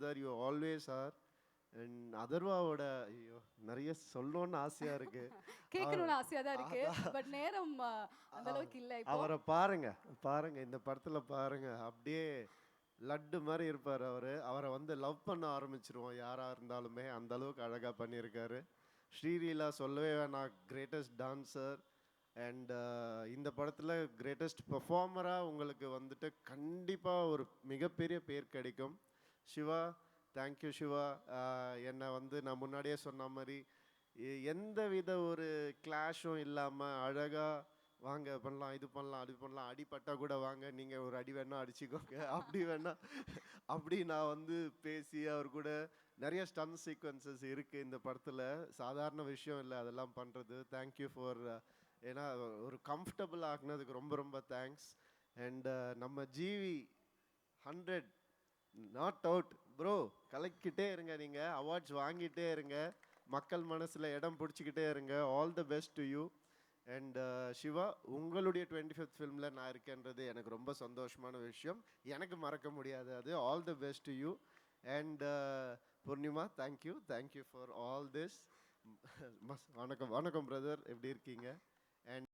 Brother, you always are. And அதர்வாவோட ஐயோ நிறைய சொல்லணும்னு ஆசையா இருக்கு. கேட்கணும்னு ஆசையா தான் இருக்கு. பட் நேரம் அந்த அளவுக்கு இல்ல இப்போ. அவரை பாருங்க பாருங்க, இந்த படத்துல பாருங்க, அப்படியே லட்டு மாதிரி இருப்பார் அவரு. அவரை வந்து லவ் பண்ண ஆரம்பிச்சிருவோம் யாரா இருந்தாலுமே, அந்த அளவுக்கு அழகா பண்ணியிருக்காரு. ஸ்ரீலீலா சொல்லவே வேணாம், கிரேட்டஸ்ட் டான்சர். அண்ட் இந்த படத்தில் கிரேட்டஸ்ட் பெர்ஃபார்மராக உங்களுக்கு வந்துட்டு கண்டிப்பாக ஒரு மிகப்பெரிய பேர் கிடைக்கும். சிவா, தேங்க்யூ சிவா. என்னை வந்து நான் முன்னாடியே சொன்ன மாதிரி எந்த வித ஒரு கிளாஷும் இல்லாமல் அழகாக வாங்க பண்ணலாம், இது பண்ணலாம், அது பண்ணலாம், அடிப்பட்டா கூட வாங்க, நீங்கள் ஒரு அடி வேணா அடிச்சுக்கோங்க, அப்படி வேணா அப்படி நான் வந்து பேசி அவர் கூட நிறைய ஸ்டன் சீக்வன்சஸ் இருக்குது இந்த படத்தில். சாதாரண விஷயம் இல்லை அதெல்லாம் பண்ணுறது. தேங்க்யூ ஃபார், ஏன்னா ஒரு கம்ஃபர்டபுள் ஆக்குனதுக்கு ரொம்ப ரொம்ப தேங்க்ஸ். அண்ட் நம்ம ஜிவி 100 நாட் அவுட் ப்ரோ, கலக்கிட்டே இருங்க, நீங்கள் அவார்ட்ஸ் வாங்கிட்டே இருங்க, மக்கள் மனசில் இடம் பிடிச்சிக்கிட்டே இருங்க. All the best to you. And Siva, உங்களுடைய 25th ஃபிலிமில் நான் இருக்கேன்றது எனக்கு ரொம்ப சந்தோஷமான விஷயம், எனக்கு மறக்க முடியாது அது. All the best to you. And Poornima, thank you for all this. வணக்கம் வணக்கம் பிரதர், எப்படி இருக்கீங்க? அண்ட்